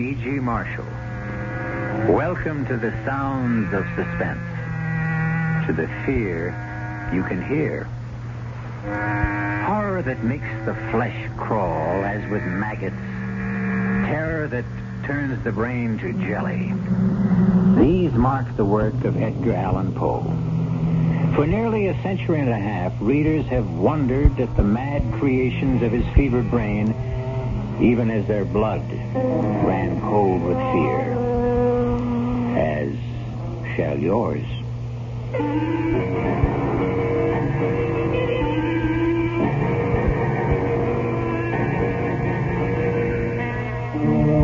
E.G. Marshall. Welcome to the sounds of suspense, to the fear you can hear. Horror that makes the flesh crawl as with maggots. Terror that turns the brain to jelly. These mark the work of Edgar Allan Poe. For nearly a century and a half, readers have wondered at the mad creations of his fevered brain, even as their blood ran cold with fear. As shall yours.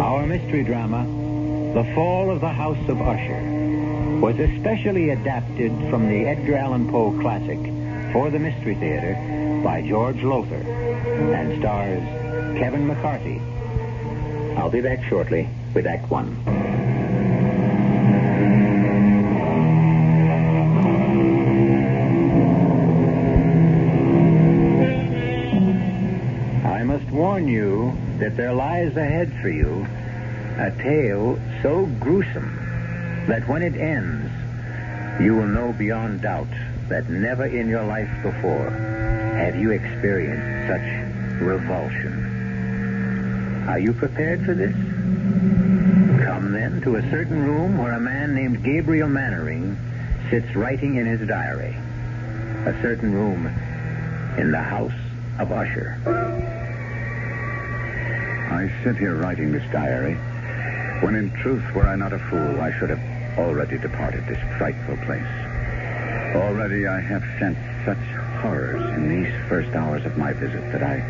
Our mystery drama, The Fall of the House of Usher, was especially adapted from the Edgar Allan Poe classic for the Mystery Theater by George Lothar and stars Kevin McCarthy. I'll be back shortly with Act One. I must warn you that there lies ahead for you a tale so gruesome that when it ends, you will know beyond doubt that never in your life before have you experienced such revulsion. Are you prepared for this? Come then to a certain room where a man named Gabriel Mannering sits writing in his diary. A certain room in the House of Usher. I sit here writing this diary, when in truth, were I not a fool, I should have already departed this frightful place. Already I have sensed such horrors in these first hours of my visit that I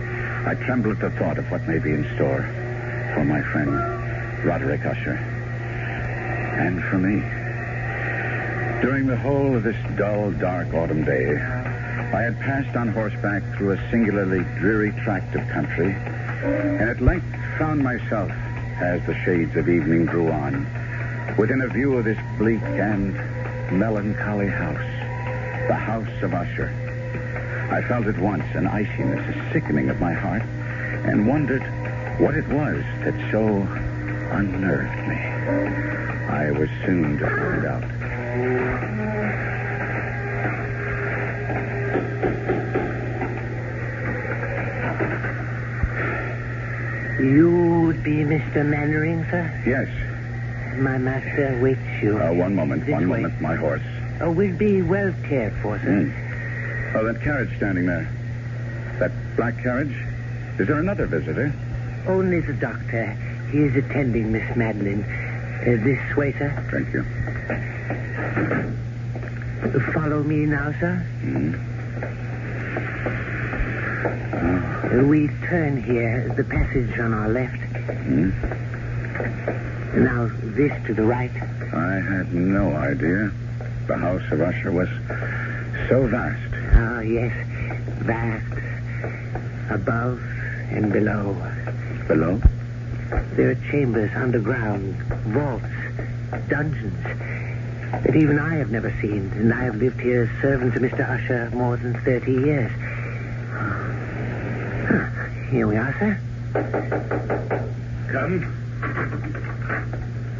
tremble at the thought of what may be in store for my friend Roderick Usher, and for me. During the whole of this dull, dark autumn day, I had passed on horseback through a singularly dreary tract of country, and at length found myself, as the shades of evening drew on, within a view of this bleak and melancholy house, the House of Usher. I felt at once an iciness, a sickening of my heart, and wondered what it was that so unnerved me. I was soon to find out. You would be Mr. Mannering, sir? Yes. My master waits you. One moment, my horse. We'll be well cared for, sir. Oh, that carriage standing there. That black carriage? Is there another visitor? Only the doctor. He is attending Miss Madeline. This way, sir. Thank you. Follow me now, sir. Oh. We turn here, the passage on our left. Now, this to the right. I had no idea the House of Usher was so vast. Oh, yes, vast. Above and below. Below? There are chambers underground, vaults, dungeons that even I have never seen, and I have lived here as servant to Mr. Usher more than 30 years. Here we are, sir. Come.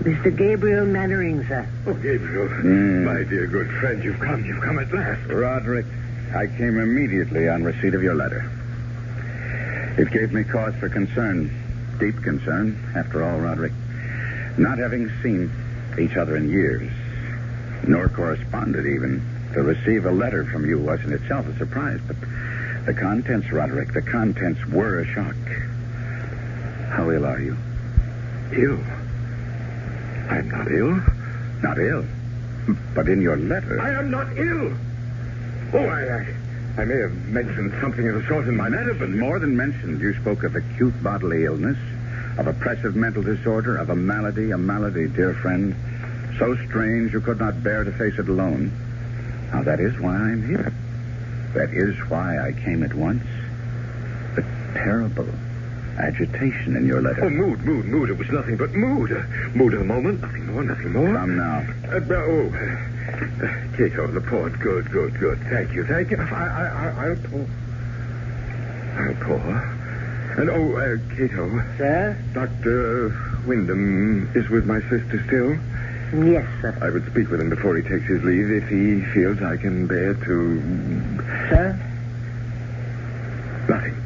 Mr. Gabriel Mannering, sir. Oh, Gabriel. My dear good friend, you've come at last. Roderick, I came immediately on receipt of your letter. It gave me cause for concern, deep concern. After all, Roderick, not having seen each other in years, nor corresponded even, to receive a letter from you was in itself a surprise. But the contents, Roderick, the contents were a shock. How ill are you? Ill? I'm not ill. Not ill? But in your letter... I am not ill. Oh, I may have mentioned something of the sort in my letter, but... More than mentioned, you spoke of acute bodily illness, of oppressive mental disorder, of a malady, dear friend, so strange you could not bear to face it alone. Now, that is why I'm here. That is why I came at once. The terrible agitation in your letter. Oh, mood. It was nothing but mood. Mood of the moment. Nothing more. Come now. Cato, the port. Good. Thank you. I'll pour. And, Cato. Sir? Dr. Wyndham is with my sister still? Yes, sir. I would speak with him before he takes his leave if he feels I can bear to... Sir? Nothing.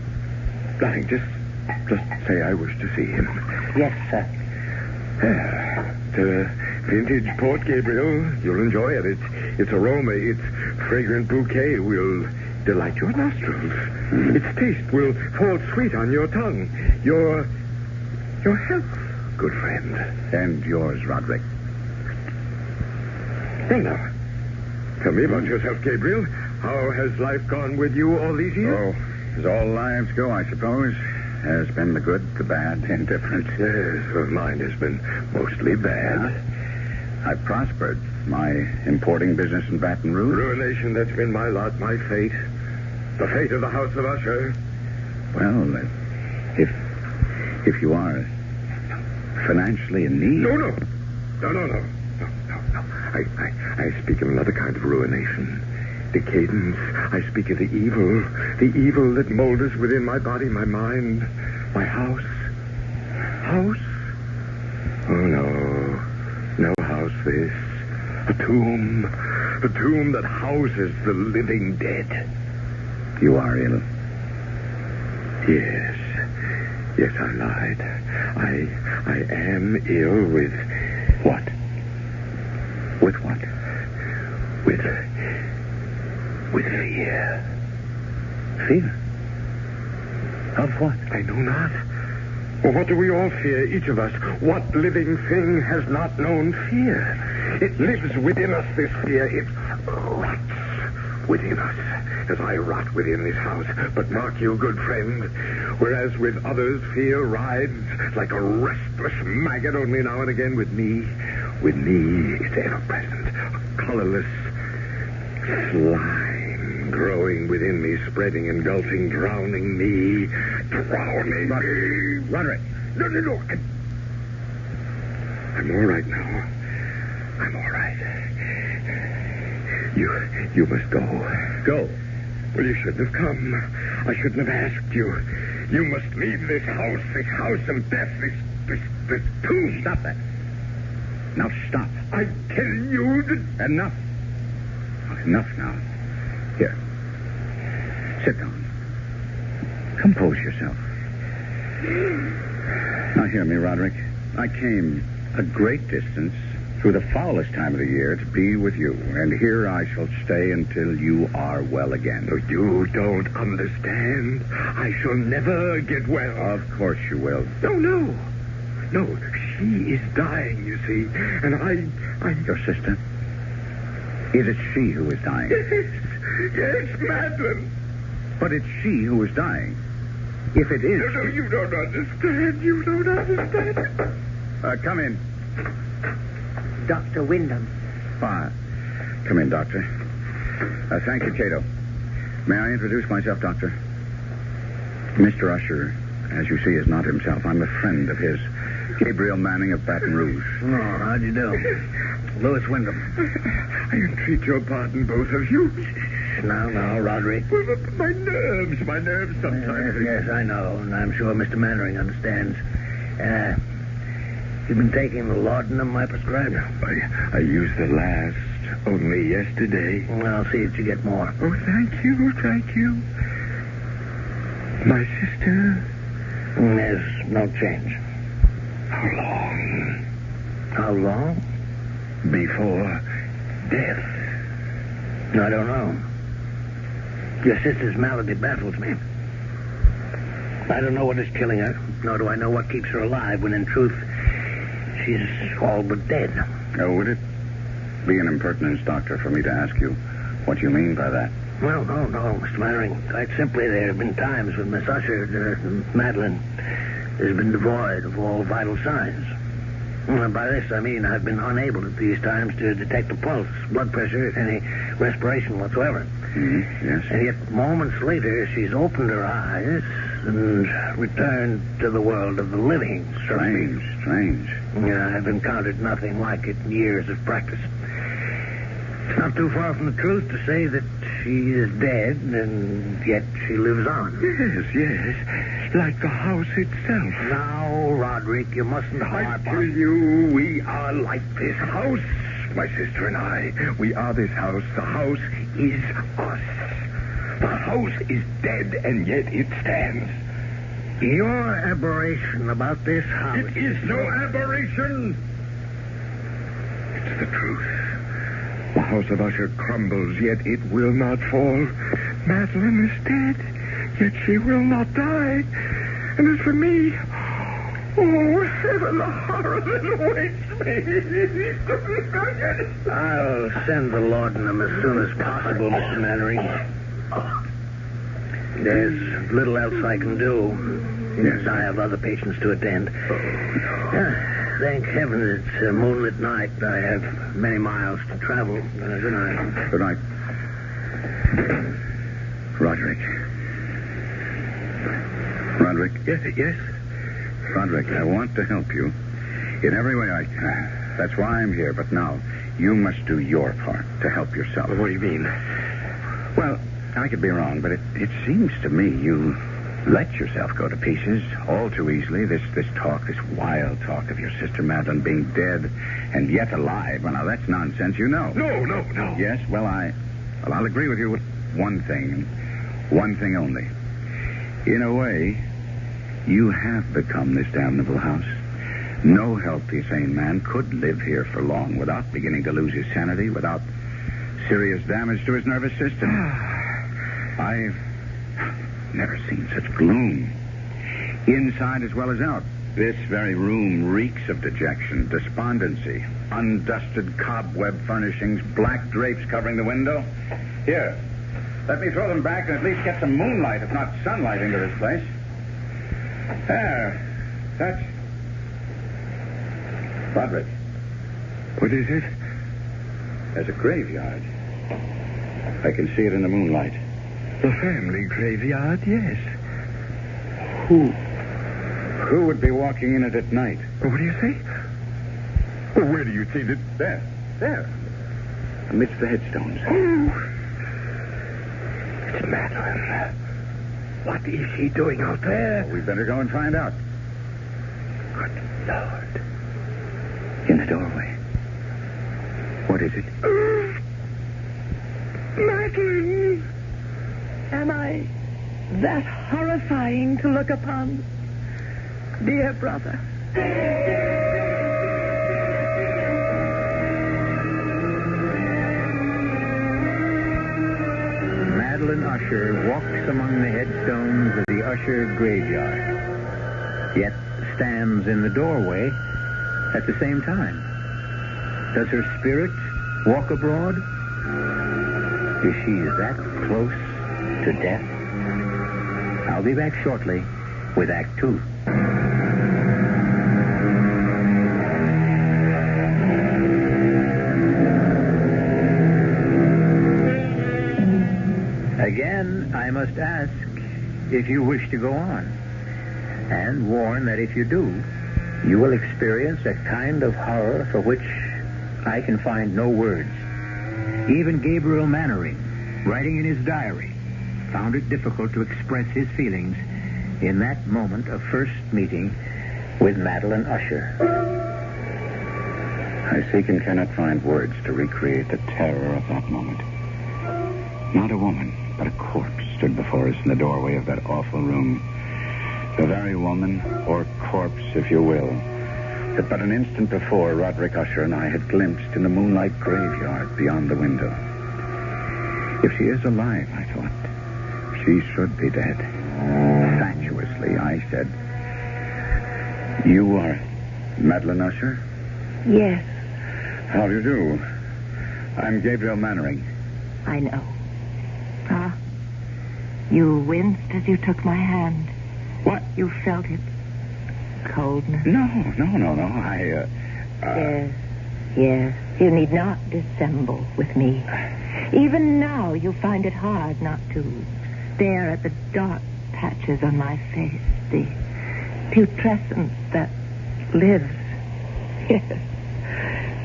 Nothing. Just say I wish to see him. Yes, sir. The vintage Port Gabriel. You'll enjoy it. Its aroma, its fragrant bouquet will delight your nostrils. Its taste will fall sweet on your tongue. Your health, good friend. And yours, Roderick. Well, now, tell me about yourself, Gabriel. How has life gone with you all these years? Oh, as all lives go, I suppose. Has been the good, the bad, the indifferent. Yes, well, mine has been mostly bad. I've prospered. My importing business in Baton Rouge. Ruination, that's been my lot, my fate. The fate of the House of Usher. Well, if you are financially in need... No. I speak of another kind of ruination. Decadence. I speak of the evil that molders within my body, my mind, my house. House? Oh, no house this. A tomb that houses the living dead. You are ill. Yes, I lied. I am ill with what? With what? With fear. Fear? Of what? I know not. Well, what do we all fear, each of us? What living thing has not known fear? It lives within us, this fear. It rots within us, as I rot within this house. But mark you, good friend, whereas with others fear rides like a restless maggot, only now and again with me it's ever present, a colorless slime growing within me, spreading, engulfing, drowning me. Roderick. No. I'm all right now. I'm all right. You must go. Go. Well, you shouldn't have come. I shouldn't have asked you. You must leave this house of death, this tomb. Stop that. Now stop. I tell you that... Enough. Enough now. Here. Sit down. Compose yourself. Now hear me, Roderick. I came a great distance through the foulest time of the year to be with you, and here I shall stay until you are well again. No, you don't understand. I shall never get well. Of course you will. No. She is dying, you see, and I... Your sister? Is it she who is dying? Yes, Madeline. But it's she who is dying. If it is... No, you don't understand. You don't understand. Come in. Dr. Wyndham. Come in, Doctor. Thank you, Cato. May I introduce myself, Doctor? Mr. Usher, as you see, is not himself. I'm a friend of his. Gabriel Manning of Baton Rouge. Oh, how do you do? Louis Wyndham. I entreat your pardon, both of you. Now, Roderick. Well, my nerves sometimes. Yes, I know, and I'm sure Mr. Mannering understands. You've been taking the laudanum I prescribed? I used the last only yesterday. Well, I'll see that you get more. Oh, thank you. My sister? There's no change. How long? Before death? I don't know. Your sister's malady baffles me. I don't know what is killing her, nor do I know what keeps her alive, when in truth, she's all but dead. Would it be an impertinence, Doctor, for me to ask you what you mean by that? Well, no, Mr. Mannering. Quite simply, there have been times when Miss Usher, Madeline, has been devoid of all vital signs. Well, by this, I mean I've been unable at these times to detect a pulse, blood pressure, any respiration whatsoever. Yes. And yet, moments later, she's opened her eyes and returned to the world of the living. Strange. Yeah, I've encountered nothing like it in years of practice. It's not too far from the truth to say that she is dead, and yet she lives on. Yes. Like the house itself. Now, Roderick, you mustn't harp I tell on... you, we are like this house. My sister and I, we are this house. The house is us. The house is dead, and yet it stands. Your aberration about this house... It is no aberration. It's the truth. The House of Usher crumbles, yet it will not fall. Madeline is dead, yet she will not die. And as for me, oh, heaven, the horror that awaits me. I'll send the laudanum as soon as possible, Mr. Mannering. There's little else I can do. Yes, I have other patients to attend. Thank heaven it's a moonlit night. I have many miles to travel. Good night. Good night. Roderick. Yes. Roderick, I want to help you in every way I can. That's why I'm here. But now, you must do your part to help yourself. What do you mean? Well, I could be wrong, but it seems to me you let yourself go to pieces all too easily. This talk, this wild talk of your sister Madeline being dead and yet alive. Well, now, that's nonsense, you know. No. Yes, well, I'll agree with you with one thing, and one thing only. In a way, you have become this damnable house. No healthy, sane man could live here for long without beginning to lose his sanity, without serious damage to his nervous system. I've never seen such gloom, inside as well as out. This very room reeks of dejection, despondency, undusted cobweb furnishings, black drapes covering the window. Here, let me throw them back and at least get some moonlight, if not sunlight, into this place. There. That's... Roderick. What is it? There's a graveyard. I can see it in the moonlight. The family graveyard, yes. Who would be walking in it at night? What do you say? Well, where do you see that? There. Amidst the headstones. Oh. It's Madeline. What is she doing out there? Well, we'd better go and find out. Good Lord. In the doorway. What is it? Madeline! Am I that horrifying to look upon? Dear brother. Madeline Usher walks among the headstones of the Usher graveyard, yet stands in the doorway at the same time. Does her spirit walk abroad? Is she that close to death? I'll be back shortly with Act 2. Again, I must ask if you wish to go on, and warn that if you do, you will experience a kind of horror for which I can find no words. Even Gabriel Mannering, writing in his diary, found it difficult to express his feelings in that moment of first meeting with Madeline Usher. I seek and cannot find words to recreate the terror of that moment. Not a woman, but a corpse stood before us in the doorway of that awful room. The very woman, or corpse, if you will, that but an instant before Roderick Usher and I had glimpsed in the moonlight graveyard beyond the window. If she is alive, I thought, she should be dead. Fatuously, I said, "You are Madeline Usher?" Yes, How do you do? I'm Gabriel Mannering. I know. You winced as you took my hand. What? You felt it. Coldness. No. Yes. You need not dissemble with me. Even now, you find it hard not to stare at the dark patches on my face, the putrescence that lives.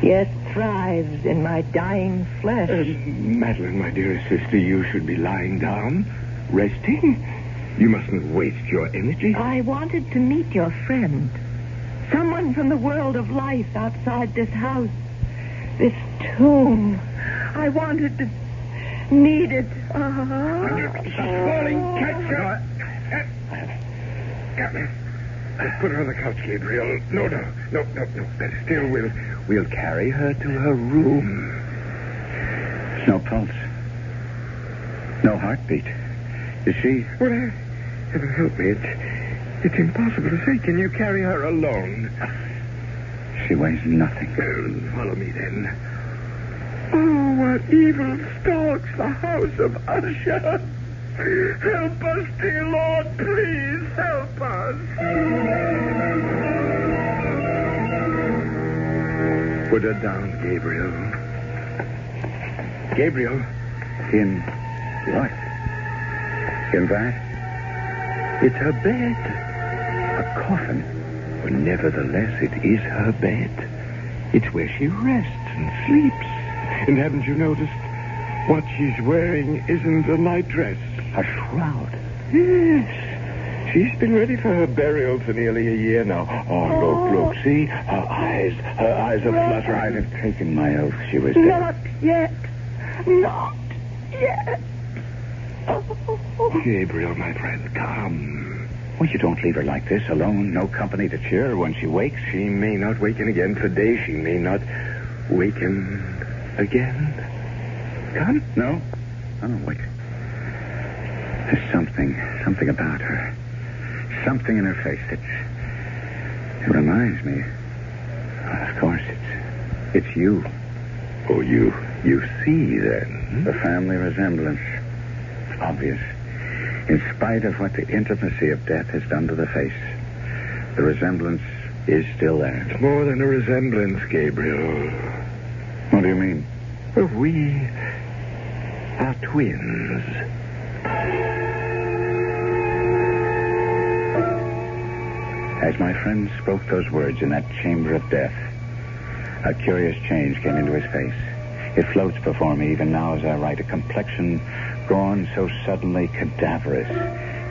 Yes, thrives in my dying flesh. Madeline, my dearest sister, you should be lying down, resting. You mustn't waste your energy. I wanted to meet your friend. Someone from the world of life outside this house. This tomb. I wanted to... needed... Falling catcher. Put her on the couch, Gabriel. No. Better still, we'll carry her to her room. No pulse. No heartbeat. Is she... Well, heaven help me. It's impossible to say. Can you carry her alone? She weighs nothing. Follow me, then. Oh, what evil stalks the House of Usher. Help us, dear Lord, please help us. Put her down, Gabriel. Gabriel. In what? In that? It's her bed. A coffin. But nevertheless, it is her bed. It's where she rests and sleeps. And haven't you noticed? What she's wearing isn't a nightdress. A shroud. Yes. She's been ready for her burial for nearly a year now. Oh, look. See? Her eyes are fluttering. I'd have taken my oath she was dead. Not yet. Not yet. Oh. Gabriel, my friend, come. Well, you don't leave her like this, alone, no company to cheer her when she wakes. She may not waken again today. She may not waken again. Come? No? Oh, wait. There's something about her. Something in her face that... It reminds me... Well, of course, it's you. Oh, you see, then? The family resemblance. It's obvious. In spite of what the intimacy of death has done to the face, the resemblance is still there. It's more than a resemblance, Gabriel. What do you mean? Well, we are twins. As my friend spoke those words in that chamber of death, a curious change came into his face. It floats before me even now as I write, a complexion gone so suddenly cadaverous.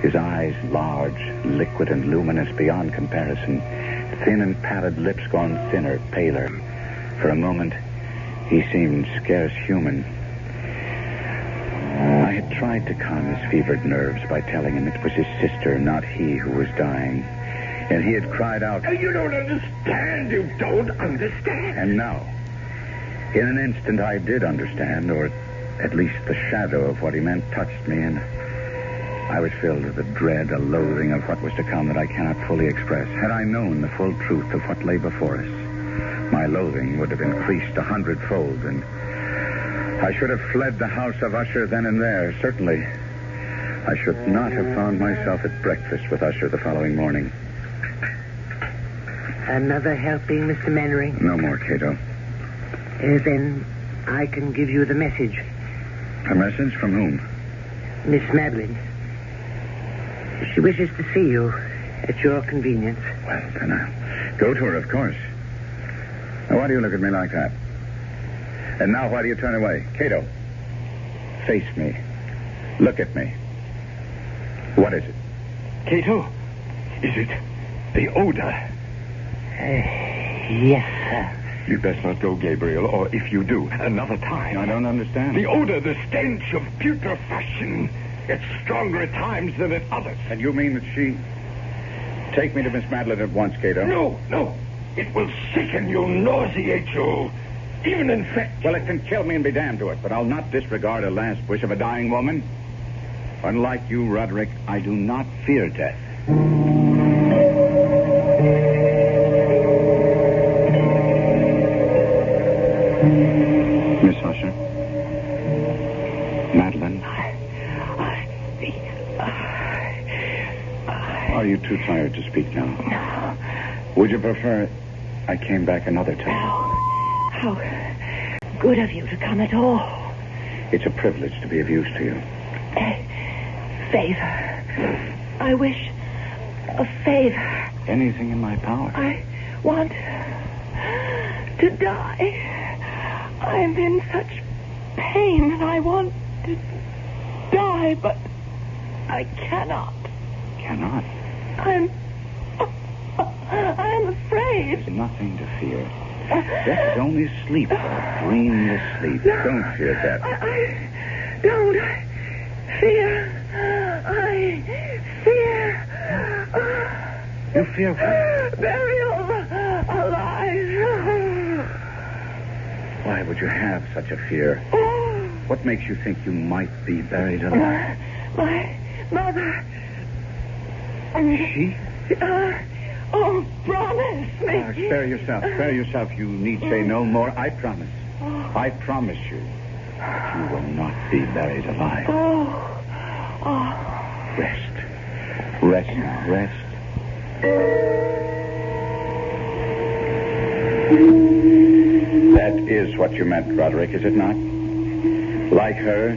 His eyes large, liquid, and luminous beyond comparison. Thin and pallid lips gone thinner, paler. For a moment, he seemed scarce human. I had tried to calm his fevered nerves by telling him it was his sister, not he, who was dying. And he had cried out, You don't understand. You don't understand. And now, in an instant, I did understand, or at least the shadow of what he meant touched me, and I was filled with a dread, a loathing of what was to come that I cannot fully express. Had I known the full truth of what lay before us, my loathing would have increased 100-fold, and I should have fled the House of Usher then and there, certainly. I should not have found myself at breakfast with Usher the following morning. Another helping, Mr. Mannering? No more, Cato. Then I can give you the message. A message from whom? Miss Madeline. She wishes to see you at your convenience. Well, then I'll go to her, of course. Now, why do you look at me like that? And now, why do you turn away? Cato, face me. Look at me. What is it? Cato, is it the odor? Yes, sir. You'd best not go, Gabriel, or if you do, another time. I don't understand. The odor, the stench of putrefaction. It's stronger at times than at others. And you mean that she... Take me to Miss Madeline at once, Cato. No. It will sicken you, nauseate you, even infect. Well, it can kill me and be damned to it, but I'll not disregard a last wish of a dying woman. Unlike you, Roderick, I do not fear death. Miss Usher? Madeline? Are you too tired to speak now? No. Would you prefer I came back another time? No. How good of you to come at all. It's a privilege to be of use to you. A favor. I wish a favor. Anything in my power. I want to die. I'm in such pain and I want to die, but I cannot. Cannot? I'm afraid. There's nothing to fear. Death is only sleep, dreamless sleep. No. Don't fear death. I don't fear. I fear. You fear what? Burial alive. Why would you have such a fear? What makes you think you might be buried alive? My mother. She? Promise me. Spare yourself. Spare yourself. You need say no more. I promise. I promise you that you will not be buried alive. Rest. Rest now. Rest. That is what you meant, Roderick, is it not? Like her,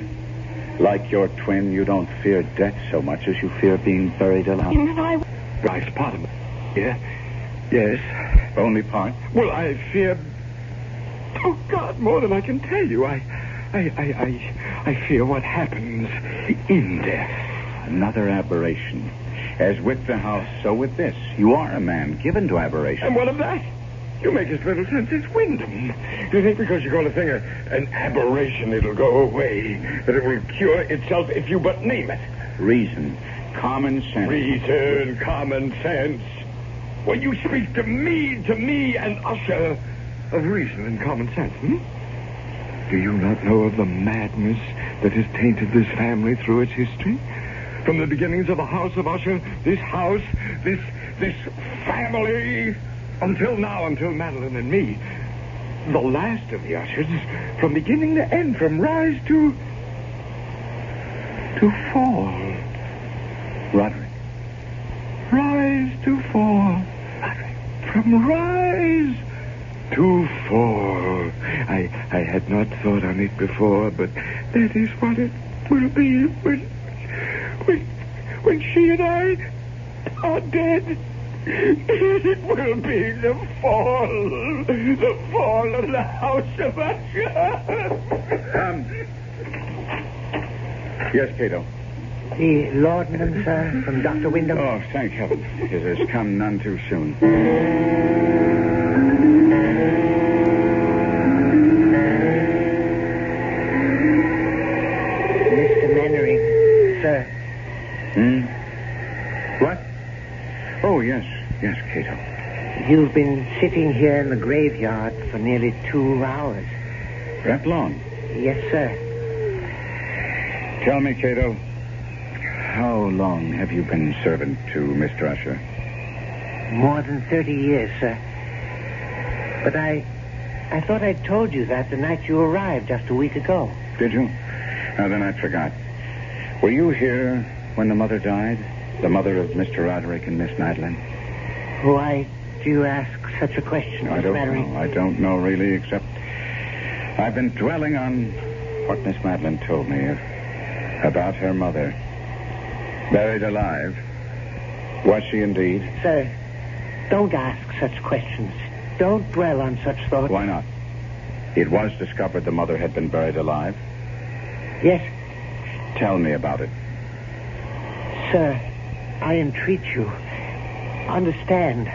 like your twin, you don't fear death so much as you fear being buried alive. Right, pardon. Yeah? Yes. Only part? Well, I fear... Oh, God, more than I can tell you. I fear what happens in death. Another aberration. As with the house, so with this. You are a man given to aberration. And what of that? You make as little sense as Wyndham. Do you think because you call a thing an aberration, it'll go away? That it will cure itself if you but name it? Reason. Common sense. Reason, common sense. When you speak to me and Usher of reason and common sense, Do you not know of the madness that has tainted this family through its history? From the beginnings of the House of Usher, this house, this family, until now, until Madeline and me, the last of the Ushers, from beginning to end, from rise to fall. Roderick. Rise to fall. Roderick. From rise to fall. I had not thought on it before, but that is what it will be when she and I are dead. It will be the fall of the House of Usher. Yes, Cato. The laudanum, sir, from Dr. Wyndham. Oh, thank heaven. It has come none too soon. Mr. Mannering, sir. What? Oh, yes, Cato. You've been sitting here in the graveyard for nearly 2 hours. That long? Yes, sir. Tell me, Cato, how long have you been servant to Mr. Usher? More than 30 years, sir. But I thought I'd told you that the night you arrived just a week ago. Did you? Now, then I forgot. Were you here when the mother died? The mother of Mr. Roderick and Miss Madeline? Why do you ask such a question, Miss Mannering? I don't know, really, except I've been dwelling on what Miss Madeline told me about her mother. Buried alive. Was she indeed? Sir, don't ask such questions. Don't dwell on such thoughts. Why not? It was discovered the mother had been buried alive. Yes. Tell me about it. Sir, I entreat you. Understand.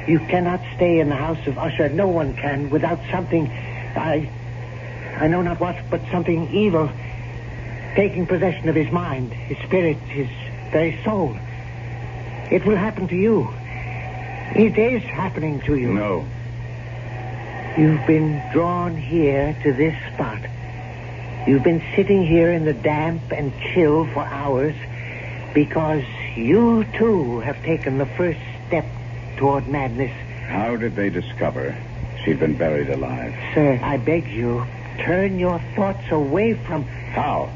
You cannot stay in the House of Usher. No one can without something... I know not what, but something evil taking possession of his mind, his spirit, his very soul. It will happen to you. It is happening to you. No. You've been drawn here to this spot. You've been sitting here in the damp and chill for hours because you, too, have taken the first step toward madness. How did they discover she'd been buried alive? Sir, I beg you, turn your thoughts away from... How?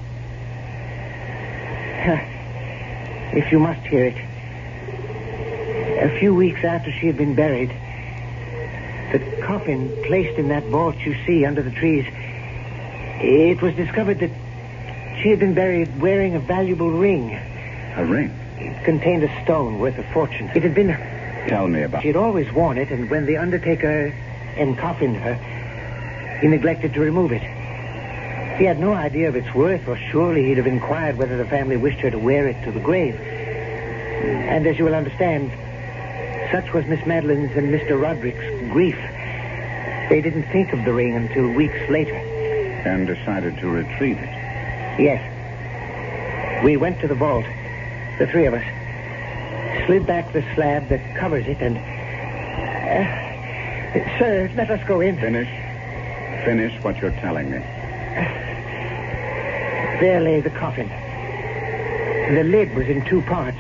If you must hear it. A few weeks after she had been buried, the coffin placed in that vault you see under the trees, it was discovered that she had been buried wearing a valuable ring. A ring? It contained a stone worth a fortune. It had been... Tell me about it. She had always worn it, and when the undertaker encoffined her, he neglected to remove it. He had no idea of its worth, or surely he'd have inquired whether the family wished her to wear it to the grave. And as you will understand, such was Miss Madeline's and Mr. Roderick's grief. They didn't think of the ring until weeks later. And decided to retrieve it. Yes. We went to the vault, the three of us, slid back the slab that covers it, and... sir, let us go in. Finish what you're telling me. There lay the coffin. The lid was in two parts.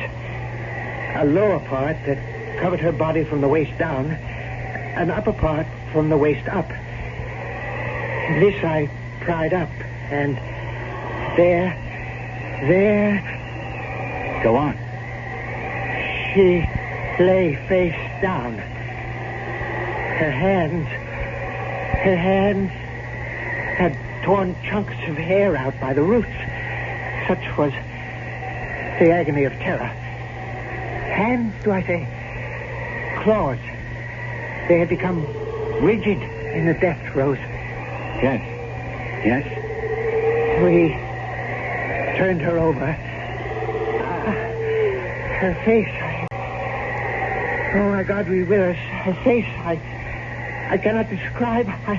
A lower part that covered her body from the waist down, an upper part from the waist up. This I pried up, and there... Go on. She lay face down. Her hands had torn chunks of hair out by the roots. Such was the agony of terror. Hands, do I say? Claws. They had become rigid in the death throes. Yes. We turned her over. Her face, oh, my God, be with us. Her face, I cannot describe. I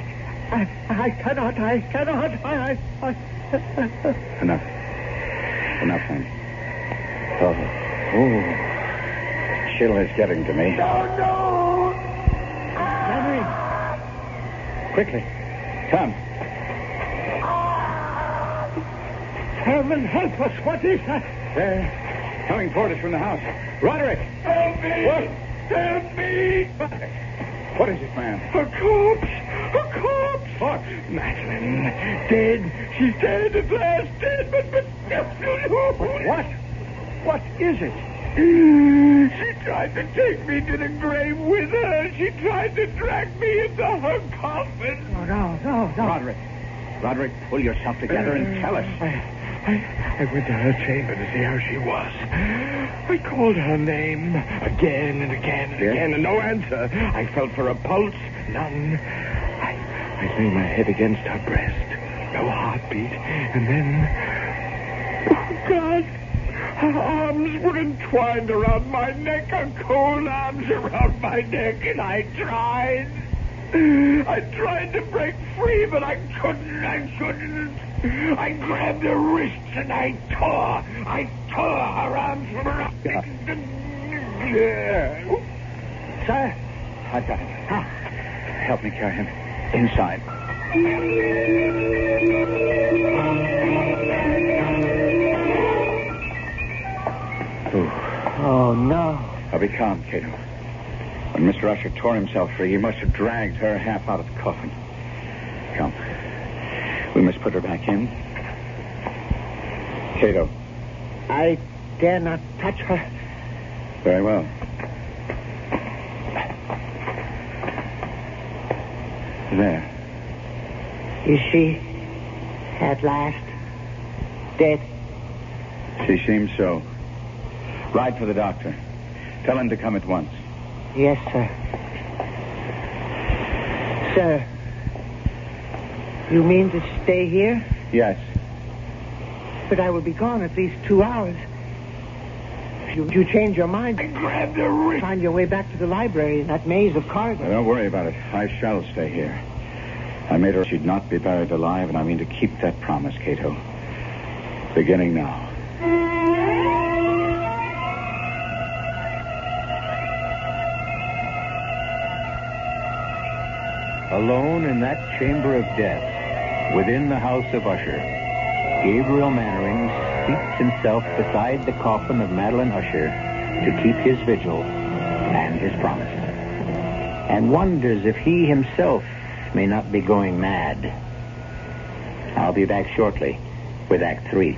cannot. Enough, then. Oh. Chill is getting to me. No! Henry! Quickly. Come. Heaven help us. What is that? They're coming toward us from the house. Roderick! Help me! What? Help me! What is it, man? A corpse! What? Madeline, dead. She's dead at last, dead, but... What? What is it? She tried to take me to the grave with her. She tried to drag me into her coffin. Oh, no. Roderick, pull yourself together and tell us. I went to her chamber to see how she was. I called her name again and again and again, and no answer. I felt for a pulse, none. I lay my head against her breast, no heartbeat, and then... Oh, God! Her arms were entwined around my neck, her cold arms around my neck, and I tried to break free, but I couldn't. I grabbed her wrists and I tore her arms from her neck. Sir? I've got him. Help me carry him inside. Oh, no. Now be calm, Cato. When Mr. Usher tore himself free, he must have dragged her half out of the coffin. Come. We must put her back in. Cato. I dare not touch her. Very well. There. Is she at last dead? She seems so. Ride for the doctor. Tell him to come at once. Yes, sir. Sir, you mean to stay here? Yes. But I will be gone at least 2 hours. If you change your mind, I grabbed her wrist. Find your way back to the library in that maze of corridors. Now, don't worry about it. I shall stay here. I made her she'd not be buried alive, and I mean to keep that promise, Cato. Beginning now. Alone in that chamber of death, within the House of Usher, Gabriel Mannering seats himself beside the coffin of Madeline Usher to keep his vigil and his promise, and wonders if he himself may not be going mad. I'll be back shortly with Act 3.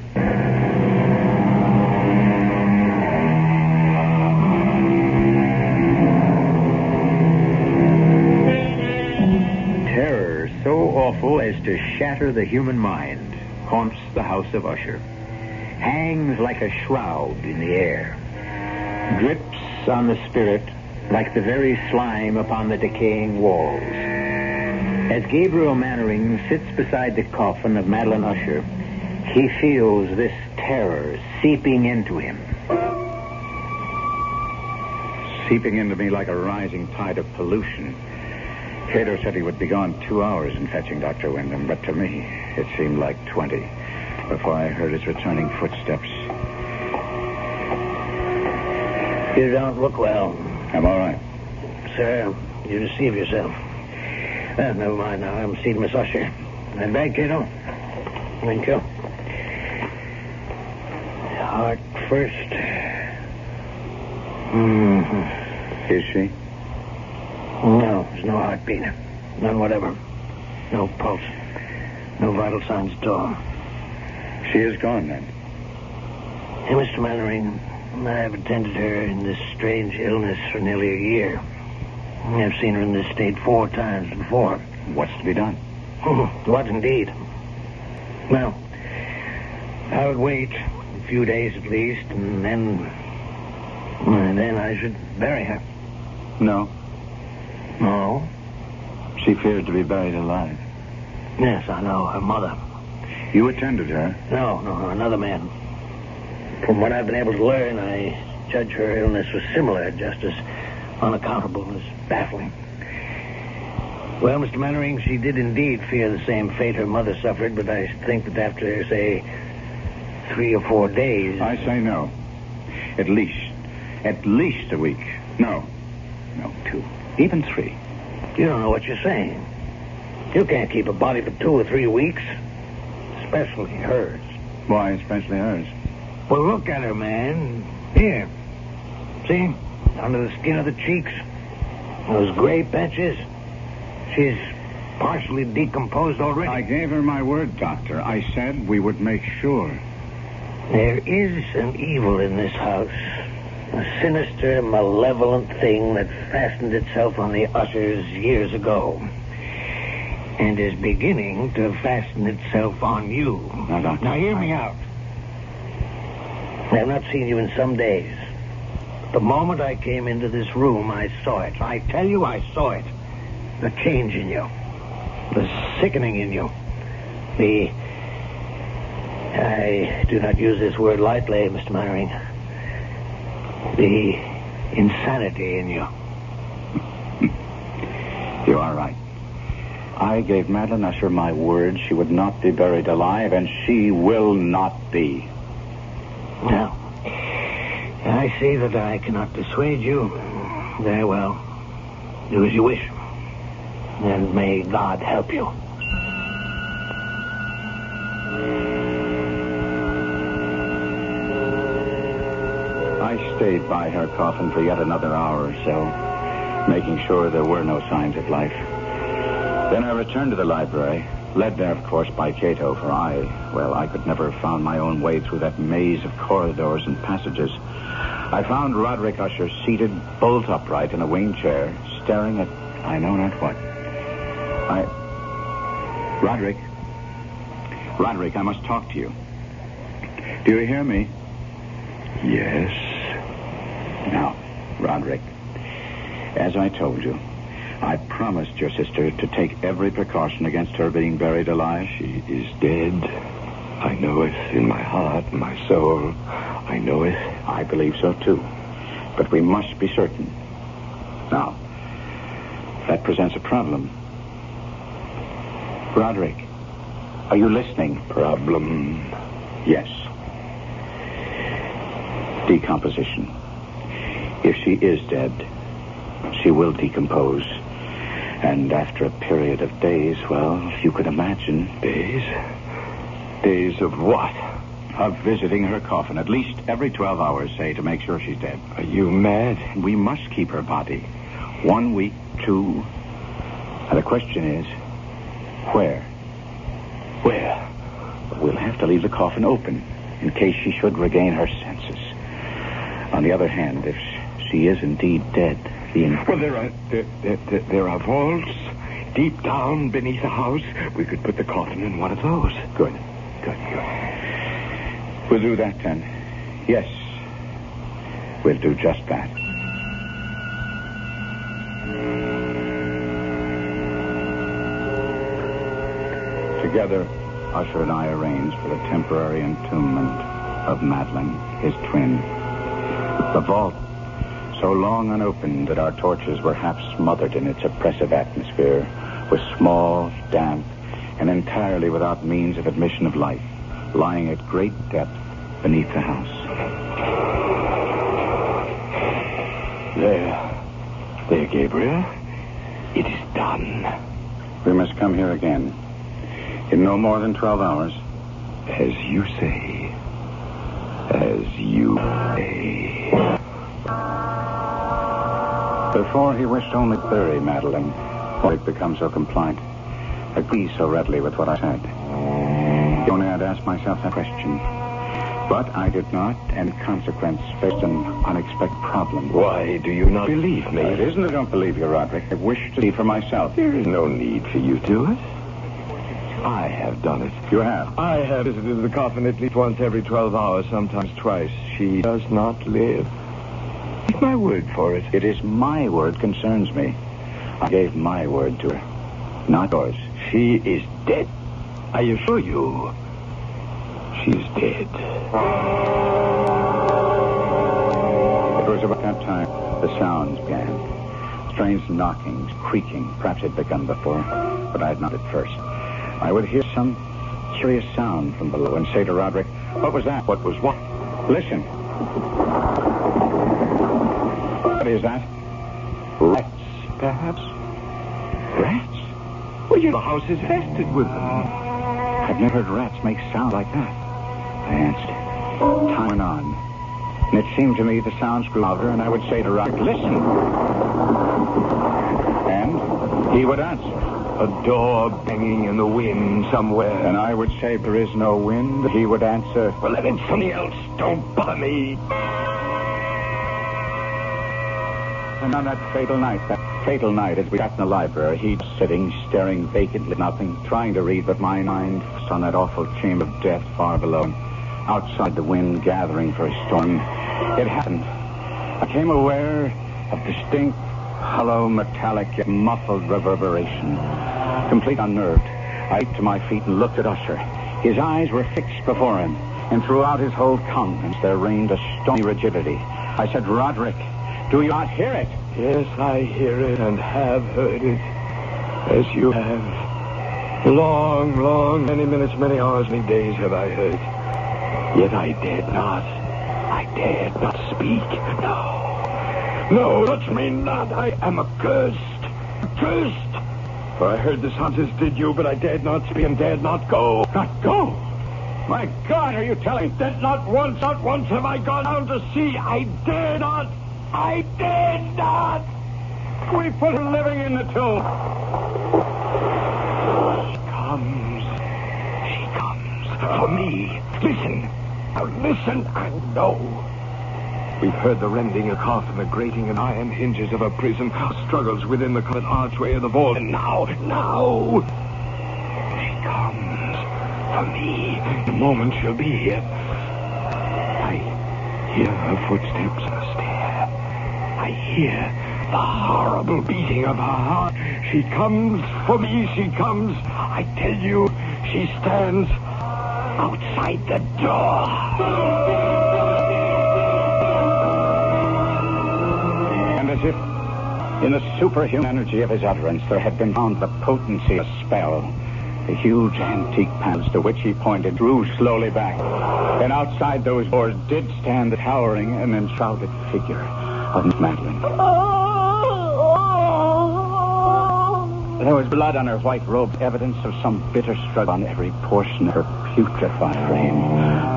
Terror so awful as to shatter the human mind haunts the House of Usher. Hangs like a shroud in the air. Drips on the spirit like the very slime upon the decaying walls. As Gabriel Mannering sits beside the coffin of Madeline Usher, he feels this terror seeping into him. Seeping into me like a rising tide of pollution. Cato said he would be gone 2 hours in fetching Dr. Wyndham, but to me, it seemed like 20 before I heard his returning footsteps. You don't look well. I'm all right. Sir, you deceive yourself. Well, never mind now. I'm seeing Miss Usher. That bag, Cato? Thank you. Heart first. Is she? No, there's no heartbeat. None whatever. No pulse. No vital signs at all. She is gone, then? Hey, Mr. Mannering, I've attended her in this strange illness for nearly a year. I've seen her in this state 4 times before. What's to be done? What indeed? Well, I would wait a few days at least, and then I should bury her. No. No? She feared to be buried alive. Yes, I know. Her mother. You attended her? No, another man. From what I've been able to learn, I judge her illness was similar, just as unaccountable as baffling. Well, Mr. Mannering, she did indeed fear the same fate her mother suffered, but I think that after, say, 3 or 4 days... I say no. At least a week. No, 2, even 3. You don't know what you're saying. You can't keep a body for 2 or 3 weeks. Especially hers. Why, especially hers? Well, look at her, man. Here. See? Under the skin of the cheeks. Those gray patches. She's partially decomposed already. I gave her my word, Doctor. I said we would make sure. There is an evil in this house. A sinister, malevolent thing that fastened itself on the Ushers years ago. And is beginning to fasten itself on you. Now, Doctor, now hear me out. I've not seen you in some days. The moment I came into this room, I saw it. I tell you, I saw it. The change in you. The sickening in you. I do not use this word lightly, Mr. Mannering. The insanity in you. You are right. I gave Madeline Usher my word she would not be buried alive, and she will not be. Now, I see that I cannot dissuade you. Very well. Do as you wish. And may God help you. I stayed by her coffin for yet another hour or so, making sure there were no signs of life. Then I returned to the library, led there, of course, by Cato, for I could never have found my own way through that maze of corridors and passages. I found Roderick Usher seated bolt upright in a wing chair, staring at I know not what. Roderick, I must talk to you. Do you hear me? Yes. Now, Roderick, as I told you, I promised your sister to take every precaution against her being buried alive. She is dead. I know it in my heart, my soul. I know it. I believe so, too. But we must be certain. Now, that presents a problem. Roderick, are you listening? Problem? Yes. Decomposition. If she is dead, she will decompose. And after a period of days, well, you could imagine. Days? Days of what? Of visiting her coffin, at least every 12 hours, say, to make sure she's dead. Are you mad? We must keep her body. 1 week, 2. And the question is, where? Where? We'll have to leave the coffin open in case she should regain her senses. On the other hand, if she is indeed dead, Well, there are vaults deep down beneath the house. We could put the coffin in one of those. Good. We'll do that, then. Yes. We'll do just that. Together, Usher and I arranged for the temporary entombment of Madeline, his twin. The vault, so long unopened that our torches were half smothered in its oppressive atmosphere, was small, damp, and entirely without means of admission of light, lying at great depth beneath the house. There, Gabriel. It is done. We must come here again. In no more than 12 hours. As you say. As you say. Before he wished only to bury Madeline, why had become so compliant, agree so readily with what I said. If only I'd asked myself that question. But I did not, and in consequence faced an unexpected problem. Why do you not believe me? It isn't that I don't believe you, Roderick. I wish to see for myself. There is no need for you to do it. I have done it. You have? I have visited the coffin at least once every 12 hours, sometimes twice. She does not live. Take my word for it. It is my word concerns me. I gave my word to her, not yours. She is dead. I assure you, she's dead. It was about that time the sounds began. Strange knockings, creaking. Perhaps it had begun before, but I had not at first. I would hear some curious sound from below and say to Roderick, "What was that? What was what?" Listen. What is that? Rats, perhaps? Rats? Well, the house is infested with them. I've never heard rats make sound like that. I answered. Time went on. And it seemed to me the sounds grew louder, and I would say to Roderick, "Listen." And he would answer. A door banging in the wind somewhere. And I would say, "There is no wind." He would answer, "Well, then it's something else. Don't bother me." And on that fatal night, as we sat in the library, he was sitting, staring vacantly at nothing, trying to read, but my mind was on that awful chamber of death far below, outside the wind gathering for a storm. It happened. I became aware of distinct, hollow, metallic, yet muffled reverberation. Complete unnerved, I leaped to my feet and looked at Usher. His eyes were fixed before him, and throughout his whole countenance there reigned a stony rigidity. I said, "Roderick, do you not hear it?" "Yes, I hear it and have heard it, as you have. Long, many minutes, many hours, many days have I heard. Yet I dared not speak. No, touch me not. I am accursed. For I heard the sounds as did you, but I dared not speak and dared not go. Not go? My God, are you telling me? That not once have I gone down to see. I dare not. We put her living in the tomb. She comes for me. Listen. Now listen and know. We've heard the rending of coffin, the grating and iron hinges of a prison, struggles within the covered archway of the vault. And now, she comes for me. The moment she'll be here. I hear her footsteps on the stair. I hear the horrible beating of her heart. She comes for me, she comes. I tell you, she stands outside the door. And as if in the superhuman energy of his utterance there had been found the potency of a spell, the huge antique panels to which he pointed drew slowly back. And outside those doors did stand the towering and enshrouded figure of Madeline. There was blood on her white robe, evidence of some bitter struggle on every portion of her putrefied frame.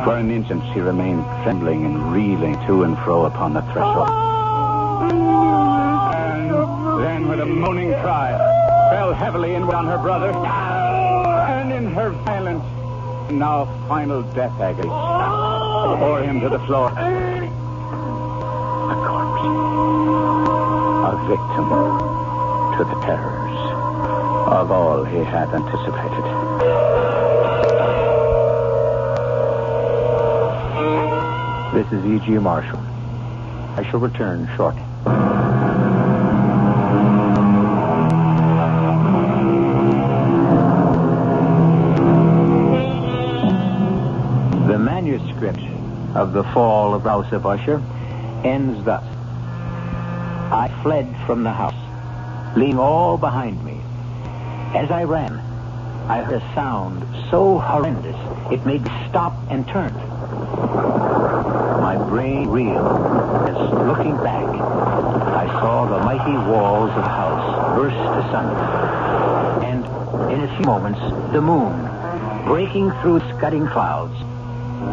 For an instant she remained trembling and reeling to and fro upon the threshold. And then with a moaning cry, fell heavily in on her brother. And in her violent, now final death agony, bore him to the floor. A corpse. A victim to the terrors of all he had anticipated. This is E.G. Marshall. I shall return shortly. The fall of the House of Usher ends thus. I fled from the house, leaving all behind me. As I ran, I heard a sound so horrendous it made me stop and turn. My brain reeled as, looking back, I saw the mighty walls of the house burst asunder. And in a few moments, the moon, breaking through scudding clouds,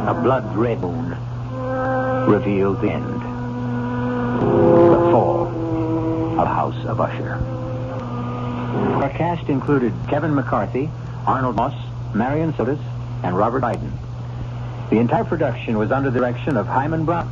a blood-red moon, revealed the end. The fall of House of Usher. Our cast included Kevin McCarthy, Arnold Moss, Marion Sotis, and Robert Biden. The entire production was under the direction of Himan Brown.